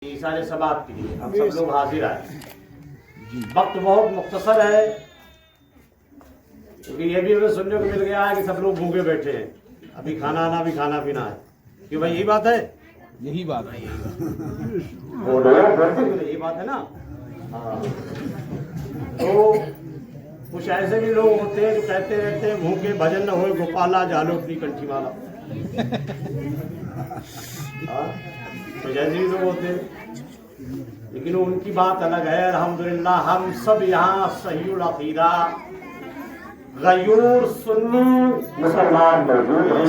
سارے ثواب کے لیے ہم سب لوگ حاضر آئے. وقت بہت مختصر ہے کیونکہ یہ بھی ہمیں سننے کو مل گیا ہے کہ سب لوگ بھوکے بیٹھے ہیں, ابھی کھانا آنا بھی کھانا پینا ہے. کہ بھائی یہی بات ہے, یہی بات ہے. یہی بات ہے نا. ہاں, تو کچھ ایسے بھی لوگ ہوتے ہیں جو کہتے رہتے ہیں بھوکے بھجن نہ ہوئے گوپالا جالو اپنی کنٹھی والا. تو جیسے بھی لوگ ہوتے ہیں, لیکن ان کی بات الگ ہے. الحمدللہ ہم سب یہاں صحیح العقیدہ غیور سنی مسلمان موجود ہیں.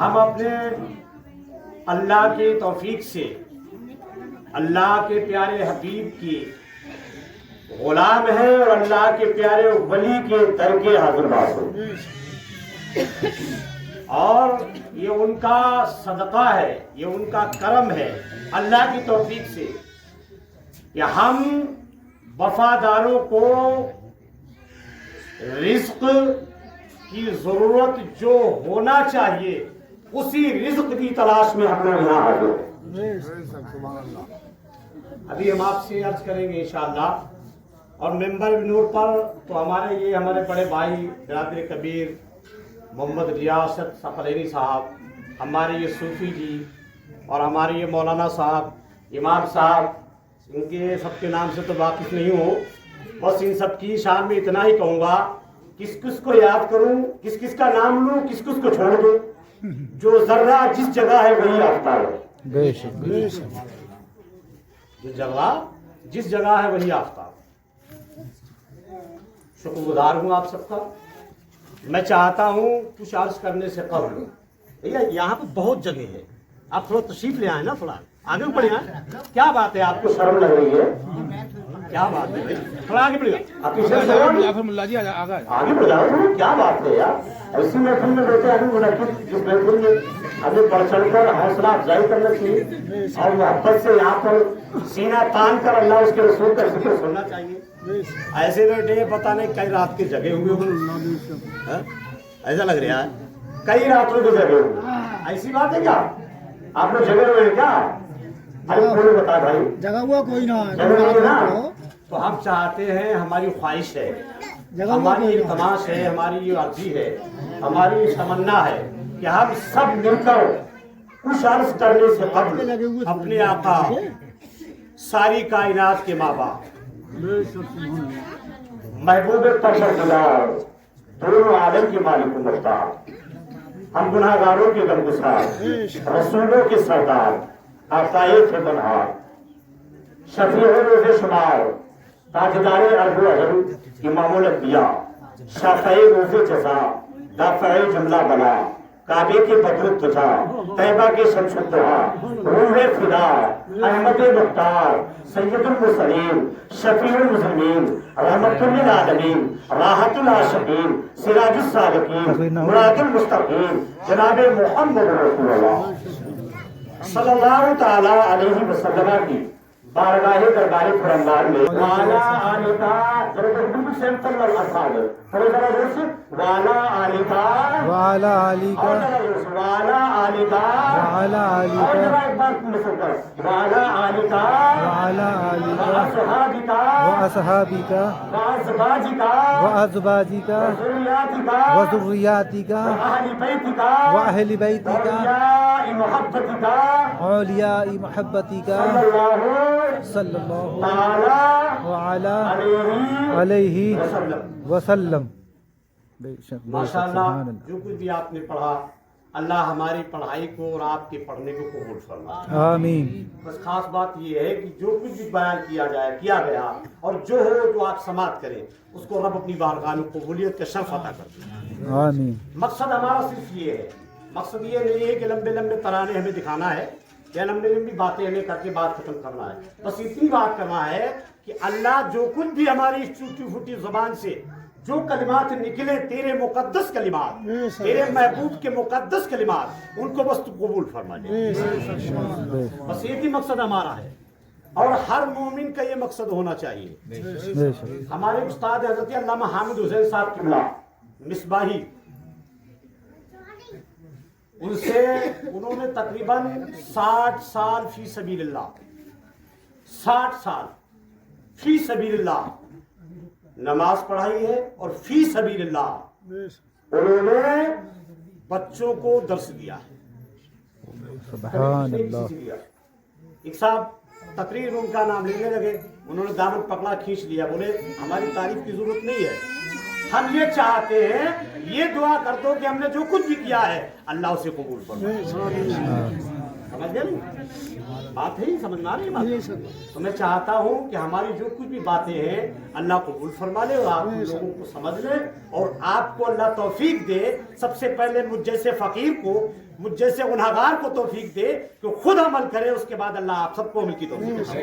ہم اپنے اللہ کی توفیق سے اللہ کے پیارے حبیب کی غلام ہیں اور اللہ کے پیارے ولی کے در کے حاضر بازو, اور یہ ان کا صدقہ ہے, یہ ان کا کرم ہے اللہ کی توفیق سے کہ ہم وفاداروں کو رزق کی ضرورت جو ہونا چاہیے اسی رزق کی تلاش میں اپنے یہاں حاضر ہیں. ابھی ہم آپ سے عرض کریں گے انشاءاللہ. اور ممبر نور پر تو ہمارے بڑے بھائی برادر کبیر محمد ریاست ثقلینی صاحب, ہمارے یہ صوفی جی, اور ہمارے یہ مولانا صاحب امام صاحب, ان کے سب کے نام سے تو واقف نہیں ہوں, بس ان سب کی شان میں اتنا ہی کہوں گا, کس کس کو یاد کروں, کس کس کا نام لوں, کس کس کو چھوڑ دوں. جو ذرہ جس جگہ ہے وہی آفتاب ہے. جو جگہ جس جگہ ہے وہی آفتاب. شکر گزار ہوں آپ سب کا. میں چاہتا ہوں کچھ عرض کرنے سے قبل, یہاں پہ بہت جگہ ہے, آپ تھوڑا تشریف لے آئے نا, تھوڑا آگے بڑھے نا. کیا بات ہے, آپ کو شرم لگ رہی ہے؟ کیا بات ہے بھائی, تھوڑا آگے بڑھے گا. آگے بڑھ جاؤ, کیا بات ہے یار. ایسی محفل میں بیٹھے آدمی منعقد جس محفل میں ہمیں بڑھ چڑھ کر حوصلہ افزائی کرنا چاہیے اور محبت سے یہاں پر سینہ تان کر اللہ اس کے رسول کا ذکر سننا چاہیے. ایسے بیٹھے پتہ نہیں کئی رات کے جگہ ہوئے, ایسا لگ رہا ہے کئی راتوں کے جگہ ہوئے. ایسی بات ہے کیا, آپ لوگ جگہ ہوئے کیا؟ ارے بتا بھائی, جگہ ہوا کوئی نہ نا. تو ہم چاہتے ہیں, ہماری خواہش ہے, ہماری تماش ہے, ہماری یہ عرضی ہے, ہماری تمنا ہے کہ ہم سب مل کر کچھ عرض کرنے سے قبل اپنے آقا ساری کائنات کے ماں باپ محبوب پروردگار دونوں عالم کے مالک مختار, ہم گناہ گاروں کے غمگسار, رسولوں کے سردار, آقائے بنہار, شفیع روز شمار, تاجدار ارض و اجل, امام الانبیاء, شافع روز جزا, دافع جملہ بلا, کعبے کے بدر الدجا, طیبہ کے شمس الدہا, روح فدا, احمد مختار, سید المرسلین, شفیع المسلمین, رحمت للعالمین, راحت العاشقین, سراج السالکین, مراد المستقیم, جناب محمد رسول اللہ صلی اللہ تعالی علیہ وسلم کی بارگاہ دربار فرمدار میں والا آلکا بالکل سیم صلی اللہ علیہ وسلم والا آلکا والا علی کا والا آلکا والا علی کا ایک بار والا آلکا والا علی کا واصحابی کا واصحابی کا وازواجی کا وازواجی کا ذریاتی کا وذریاتی کا اہل بیت کا واہل بیتی کا اولیاء محبت کا اولیاء محبتی کا صلی اللہ علیہ وسلم. ماشاء اللہ, جو کچھ بھی آپ نے پڑھا اللہ ہماری پڑھائی کو اور آپ کے پڑھنے کو قبول فرمائے. آمین. بس خاص بات یہ ہے کہ جو کچھ بھی بیان کیا گیا اور جو ہو جو آپ سماعت کریں اس کو رب اپنی بارگاہ میں قبولیت کا شرف عطا کر دیں. آمین. مقصد ہمارا صرف یہ ہے, مقصد یہ نہیں ہے کہ لمبے لمبے ترانے ہمیں دکھانا ہے یا لمبی لمبی باتیں ہمیں کر کے بات ختم کرنا ہے. بس اتنی بات کرنا ہے کہ اللہ جو کچھ بھی ہماری ٹوٹی پھوٹی زبان سے جو کلمات نکلے تیرے مقدس کلمات, تیرے محبوب کے مقدس کلمات, ان کو بس تو قبول فرما لے. بس ایک ہی مقصد ہمارا ہے اور ہر مومن کا یہ مقصد ہونا چاہیے. ہمارے استاد حضرت علامہ حامد حسین صاحب قبلہ مصباحی ان سے انہوں نے تقریباً 60 سال فی سبیل اللہ، 60 سال فی سبیل اللہ نماز پڑھائی ہے، اور فی سبیل اللہ انہوں نے بچوں کو درس دیا ہے۔ سبحان اللہ۔ ایک صاحب تقریر میں ان کا نام لینے لگے، انہوں نے دامن پکڑا، کھینچ لیا، بولے ہماری تعریف کی ضرورت نہیں ہے، ہم یہ چاہتے ہیں، یہ دعا کر دو کہ ہم نے جو کچھ بھی کیا ہے اللہ اسے قبول فرمائے۔ سمجھ گئے نہیں بات ہے؟ سمجھ میں آ رہی ہے بات؟ تو میں چاہتا ہوں کہ ہماری جو کچھ بھی باتیں ہیں اللہ قبول فرما لے، اور آپ لوگوں کو سمجھ لیں، اور آپ کو اللہ توفیق دے، سب سے پہلے مجھ جیسے فقیر کو، مجھ جیسے گنہگار کو توفیق دے کہ خود عمل کرے، اس کے بعد اللہ آپ سب کو عمل کی توفیق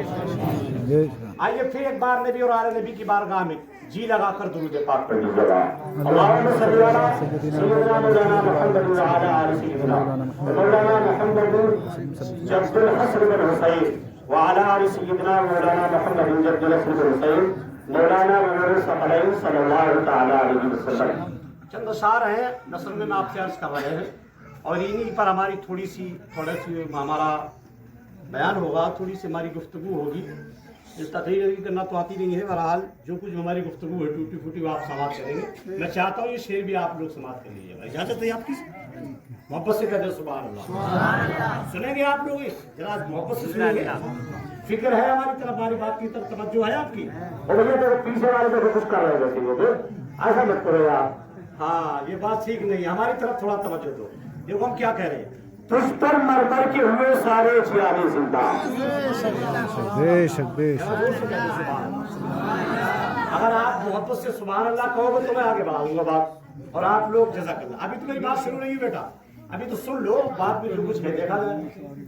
دے۔ آئیے پھر ایک بار نبی اور آل نبی کی بارگاہ میں جی لگا کر درود پاک پڑھ لیجیے گا۔ اللہم صلی علی سیدنا مولانا محمد وعلی آل سیدنا مولانا محمد جد الحسن بن حسین وعلی آل سیدنا مولانا محمد جد الحسن بن حسین مولانا منور الثقلین صلی اللہ تعالی علیہ وسلم۔ چند اشعار ہیں نثر میں آپ سے عرض کر رہے ہیں، اور انہی پر ہماری تھوڑا سی ہمارا بیان ہوگا، تھوڑی سی ہماری گفتگو ہوگی۔ تقریر کرنا تو آتی نہیں ہے، بہرحال جو کچھ ہماری گفتگو ہے ٹوٹی پھوٹی وہ آپ سماعت کریں گے۔ میں چاہتا ہوں یہ شعر بھی آپ لوگ سماعت کر لیجیے گا، اجازت ہے آپ کی؟ محبت سے کہتے ہیں سبحان اللہ، سنیں گے آپ لوگ؟ ذرا محبت سے سنیں گے، فکر ہے ہماری طرف، ہماری بات کی طرف توجہ ہے آپ کی؟ اور یہ تو پیچھے والے کو کچھ کر رہے ہیں، ایسا مت کرو آپ۔ ہاں یہ بات ٹھیک نہیں ہے، ہماری طرف تھوڑا توجہ دو۔ دیکھو ہم کیا کہہ رہے ہیں، تجھ پر مر مر کے ہوئے سارے جیانے زندہ۔ بے شک بے شک۔ اگر آپ محبت سے سبحان اللہ کہو گے تو میں آگے بڑھاؤں گا بات، اور آپ لوگ جزاک اللہ۔ ابھی تو میری بات شروع نہیں ہوئی بیٹا، ابھی تو سن لو، بات میں جو کچھ ہے دیکھا جائے،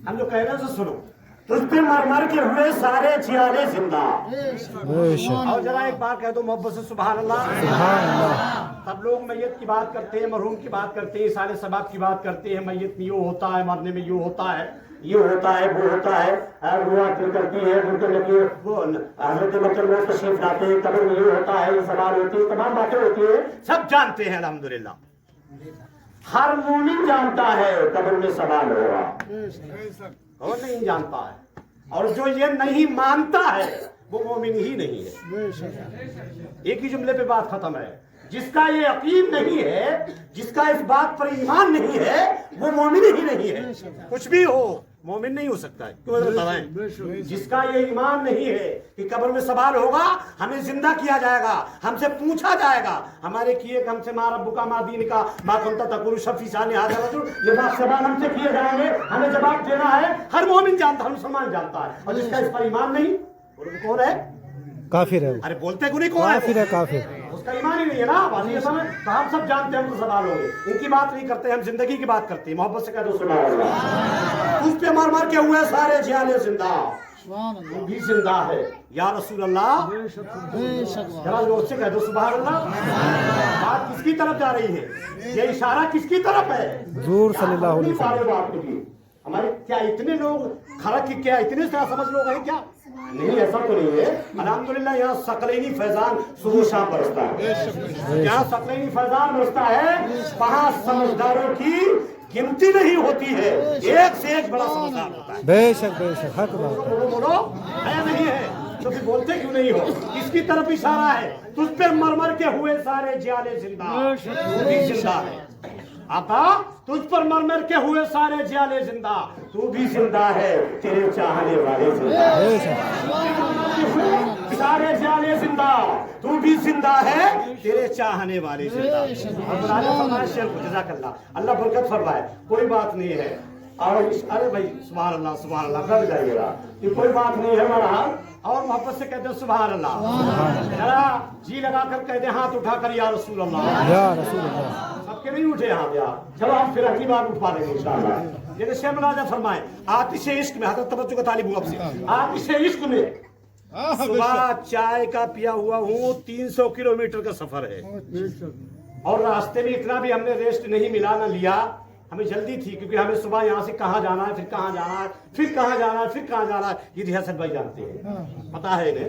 ہم جو کہہ رہے ہیں تو سنو۔ تجھ پہ مر مر کے ہوئے سارے جیانے زندہ۔ بے شک۔ اور ذرا ایک بار کہہ دو محبت سے سبحان اللہ۔ سبحان اللہ۔ سب لوگ میت کی بات کرتے ہیں، مرحوم کی بات کرتے ہیں، سارے ثواب کی بات کرتے ہیں، میت میں یہ ہوتا ہے، مرنے میں یہ ہوتا ہے، یہ ہوتا ہے، وہ ہوتا ہے، اور وہ عقل کرتی ہے، ان کے لگے وہ حضرت مطلب وہ تشریف لاتے ہیں، قبر میں یہ ہوتا ہے، یہ سوال ہوتی ہے، تمام باتیں ہوتی ہیں، سب جانتے ہیں الحمدللہ۔ ہر مومن جانتا ہے قبر میں سوال ہوگا، اور نہیں جانتا ہے، اور جو یہ نہیں مانتا ہے وہ مومن ہی نہیں ہے۔ ایک ہی جملے پہ بات ختم ہے۔ جس کا یہ یقین نہیں ہے، جس کا اس بات پر ایمان نہیں ہے، وہ مومن ہی نہیں ہے، کچھ بھی ہو مومن نہیں ہو سکتا ہے۔ کیوں بتائیں؟ جس کا یہ ایمان نہیں ہے کہ قبر میں سوال ہوگا، ہمیں زندہ کیا جائے گا، ہم سے پوچھا جائے گا، ہمارے کیے ہم سے ماں ربک ما دینک ما کنت تقول شفی شان ھذا الرجل، یہ بات سوال ہم سے کیے جائیں گے، ہمیں جواب دینا ہے۔ ہر مومن جانتا ہے، ہر مسلمان جانتا ہے، اور جس کا اس پر ایمان نہیں، وہ کون ہے؟ کافر ہے، ارے بولتے کو نہیں کون ہے؟ کافر ہے، کافر۔ اس کا ایمان ہی نہیں ہے نا، بات یہ سمجھ۔ تو ہم سب جانتے ہیں ہم کو سوال ہوگے، ان کی بات نہیں کرتے، ہم زندگی کی بات کرتے ہیں۔ محبت سے کہہ دو سبحان اللہ۔ اس پہ مر مر کے ہوئے سارے جیانے زندہ، وہ بھی زندہ ہے یا رسول اللہ۔ ذرا زور سے کہہ دو سبحان اللہ۔ بات کس کی طرف جا رہی ہے؟ یہ اشارہ کس کی طرف ہے؟ حضور صلی اللہ علیہ وسلم۔ بات کی ہمارے کیا اتنے لوگ خرق کی، کیا اتنے سے سمجھ لوگ ہیں کیا؟ نہیں، ایسا تو نہیں ہے۔ الحمدللہ یہاں ثقلینی فیضان صبح شام برستا ہے، جہاں ثقلینی فیضان برستا ہے وہاں سمجھداروں کی گنتی نہیں ہوتی ہے، ایک سے ایک بڑا سمجھدار ہوتا ہے۔ بے شک بے شک، حق بات ہے۔ بولو ہے نہیں ہے تو پھر بولتے کیوں نہیں ہو؟ کس کی طرف اشارہ ہے؟ تجھ پہ مر مر کے ہوئے سارے جیالے زندہ، تو بھی زندہ ہے۔ آقا تجھ پر مر مر کے ہوئے سارے جیالے زندہ، تو بھی زندہ ہے، تیرے چاہنے والے زندہ، بے شک۔ سارے جیالے زندہ، تو بھی زندہ ہے، تیرے چاہنے والے زندہ۔ جزاک اللہ، اللہ برکت فرمائے۔ کوئی بات نہیں ہے، اور ارے بھائی سبحان اللہ سبحان اللہ کر جائیے گا، یہ کوئی بات نہیں ہے بہرحال۔ اور محبت سے کہتے ہیں سبحان اللہ، ذرا جی لگا کر کہتے ہیں ہاتھ اٹھا کر یا رسول اللہ، یا رسول اللہ۔ سب کے نہیں اٹھے ہاتھ یار، چلو ہم پھر اگلی بار اٹھا لیں گے انشاءاللہ۔ جیسے شیخ ملازم فرمائے آتش عشق میں، حضرت توجہ کا طالب ہوں اب سے، آتش عشق میں صبح چائے کا پیا ہوا ہوں، 300 کلومیٹر کا سفر ہے، اور راستے میں اتنا بھی ہم نے ریسٹ نہیں ملا نہ لیا، ہمیں جلدی تھی کیونکہ ہمیں صبح یہاں سے کہاں جانا ہے، پھر کہاں جانا ہے، پھر کہاں جانا ہے، پھر کہاں جانا ہے، یہ ریاست بھائی جانتے ہیں، پتا ہے انہیں۔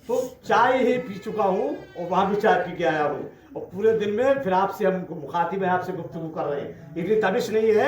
تو چائے ہی پی چکا ہوں، اور وہاں بھی چائے پی کے آیا ہوں، اور پورے دن میں پھر آپ سے ہم مخاطب ہیں، آپ سے گفتگو کر رہے ہیں، اتنی تابش نہیں ہے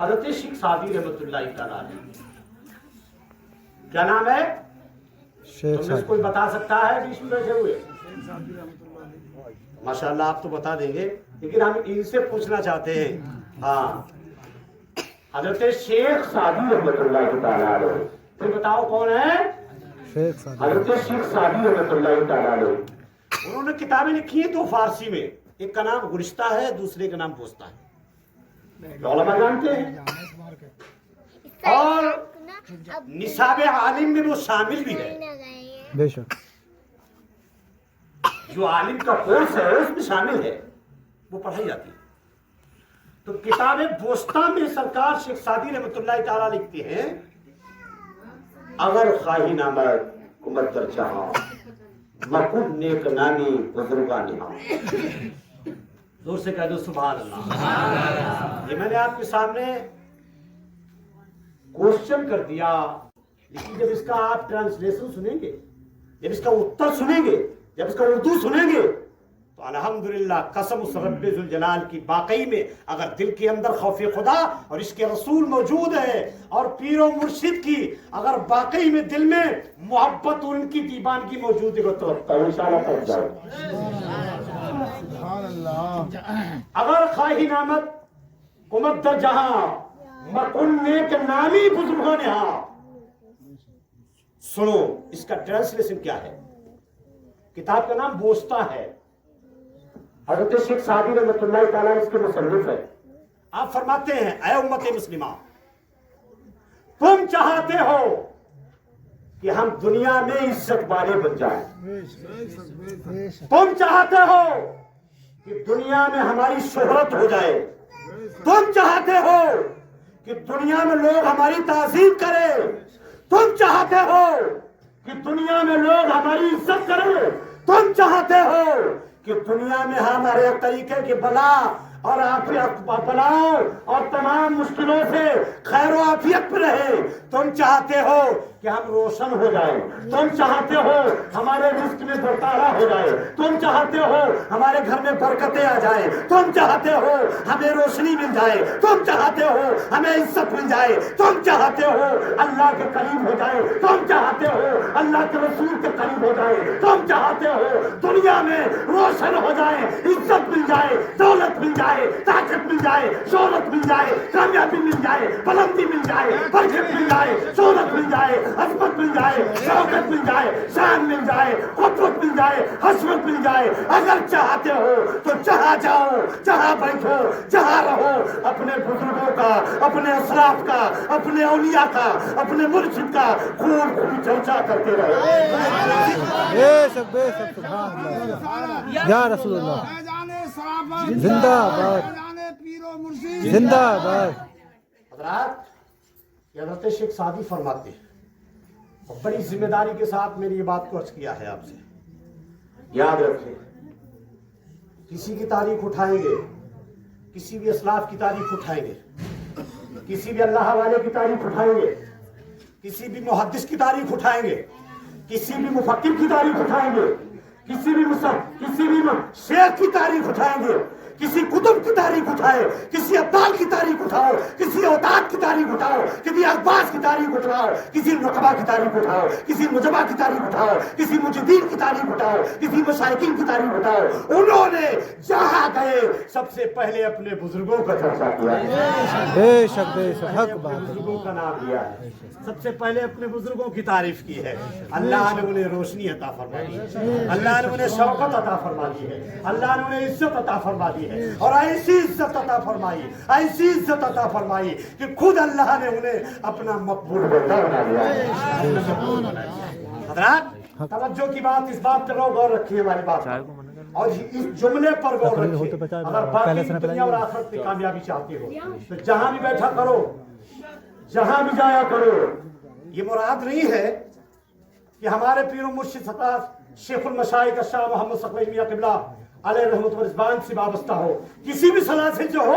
حضرت شیخ سعدی رحمۃ اللہ تعالیٰ علیہ، کیا نام ہے؟ شیخ تم میں سے سعدی کوئی بتا سکتا ہے بیچ میں بیٹھے ہوئے؟ ماشاءاللہ آپ تو بتا دیں گے، لیکن ہم ان سے پوچھنا چاہتے ہیں. ہاں، حضرت شیخ سعدی رحمۃ اللہ تعالیٰ علیہ. پھر بتاؤ کون ہے؟ شیخ سعدی حضرت شیخ سعدی رحمۃ اللہ تعالیٰ علیہ. انہوں نے کتابیں لکھی ہیں دو فارسی میں، ایک کا نام گلشتہ ہے، دوسرے کا نام پوستا ہے. علماء جانتے ہیں، اور نصاب عالم میں وہ شامل بھی ہے. بے شک جو عالم کا کورس ہے اس میں شامل ہے، وہ پڑھائی جاتی ہے. تو کتاب پوستا میں سرکار شیخ سعدی رحمۃ اللہ تعالیٰ لکھتے ہیں، اگر خواہی نامد کمت در جہاں مکن نیک نامی بزرگان یہاں. زور سے کہہ دو سبحان اللہ. یہ میں نے آپ کے سامنے کوشچن کر دیا، لیکن جب اس کا آپ ٹرانسلیشن سنیں گے، جب اس کا اتر سنیں گے، جب اس کا اردو سنیں گے، تو الحمدللہ قسم اس رب ذوالجلال کی، واقعی میں اگر دل کے اندر خوف خدا اور اس کے رسول موجود ہے، اور پیر و مرشد کی اگر واقعی میں دل میں محبت اور ان کی دیوانگی موجود ہے تو انشاءاللہ پڑھ جاؤ. اگر خواہی نامت کمت در جہاں مکن نیک نامی بزرگان یہاں. سنو اس کا ٹرانسلیشن کیا ہے. کتاب کا نام بوستا ہے. حضرت شیخ سعدی رحمۃ اللہ تعالیٰ اس کے مصنف ہے. آپ فرماتے ہیں، اے امت مسلمہ، تم چاہتے ہو کہ ہم دنیا میں عزت والے بن جائیں، تم چاہتے ہو کہ دنیا میں ہماری شہرت ہو جائے، تم چاہتے ہو کہ دنیا میں لوگ ہماری تعظیم کریں، تم چاہتے ہو کہ دنیا میں لوگ ہماری عزت کریں، تم چاہتے ہو کہ دنیا میں ہمارے طریقے کی بلا اور بلاؤں اور تمام مشکلوں سے خیر و عافیت پہ رہے. تم چاہتے ہو کہ ہم روشن ہو جائیں، تم چاہتے ہو ہمارے رزق میں برقرار ہو جائے، تم چاہتے ہو ہمارے گھر میں برکتیں آ جائیں، تم چاہتے ہو ہمیں روشنی مل جائے، تم چاہتے ہو ہمیں عزت مل جائے، تم چاہتے ہو اللہ کے قریب ہو جائے، تم چاہتے ہو اللہ کے رسول کے قریب ہو جائے، تم چاہتے ہو دنیا میں روشن ہو جائے، عزت مل جائے، دولت مل جائے، طاقت مل جائے، شہرت مل جائے، کامیابی مل جائے، بلندی مل جائے، برکت مل جائے، شہرت مل جائے، عظمت مل جائے، شوکت مل جائے، شان مل جائے، قدرت مل جائے، حسمت مل جائے. اگر چاہتے ہو تو جہاں جاؤ، جہاں بیٹھو، جہاں رہو، اپنے بزرگوں کا، اپنے اسلاف کا، اپنے اولیاء کا، اپنے مرشد کا خوب چرچا کرتے رہو. بے شک سبحان اللہ. یا رسول اللہ زندہ باد، زندہ باد. حضرات، یہ حضرت شیخ سعدی فرماتے ہیں، اور بڑی ذمہ داری کے ساتھ میں نے یہ بات کو عرض کیا ہے آپ سے. یاد رکھیں، کسی کی تاریخ اٹھائیں گے، کسی بھی اسلاف کی تاریخ اٹھائیں گے، کسی بھی اللہ والے کی تاریخ اٹھائیں گے، کسی بھی محدث کی تاریخ اٹھائیں گے، کسی بھی مفکر کی تاریخ اٹھائیں گے، کسی بھی شیخ کی تاریخ اٹھائیں گے، کسی کتب کی تاریخ اٹھائے، کسی ابدال کی تاریخ اٹھاؤ، کسی اوتاد کی تاریخ اٹھاؤ، کسی عباس کی تاریخ اٹھاؤ، کسی نقبہ کی تاریخ اٹھاؤ، کسی مجبہ کی تاریخ اٹھاؤ، کسی مجدین کی تاریخ اٹھاؤ، کسی مشائقین کی تاریخ اٹھاؤ. انہوں نے جہاں گئے سب سے پہلے اپنے بزرگوں کا چرچا کیا ہے، بے شک حق بات ہے. بزرگوں کا نام لیا ہے، سب سے پہلے اپنے بزرگوں کی تعریف کی ہے. اللہ نے انہیں روشنی عطا فرما دی ہے، اللہ نے انہیں شوقت عطا فرما دی ہے، اللہ نے انہیں عزت عطا فرما دی ہے، اور ایسی عزت عطا فرمائی، ایسی عزت عطا فرمائی کہ خود اللہ نے انہیں اپنا مقبول بنا دیا. حضرات، توجہ کی بات، اس بات پر غور رکھیے ہماری بات پر، اور اس جملے پر غور رکھیے. اگر باقی دنیا اور آخرت میں کامیابی چاہتے ہو تو جہاں بھی بیٹھا کرو، جہاں بھی جایا کرو. یہ مراد نہیں ہے کہ ہمارے پیر و مرشد سرکار شیخ المشائخ شاہ محمد صفوی میاں قبلہ علیہ رحمت و رضوان سے وابستہ ہو، کسی بھی سلاسل جو ہو،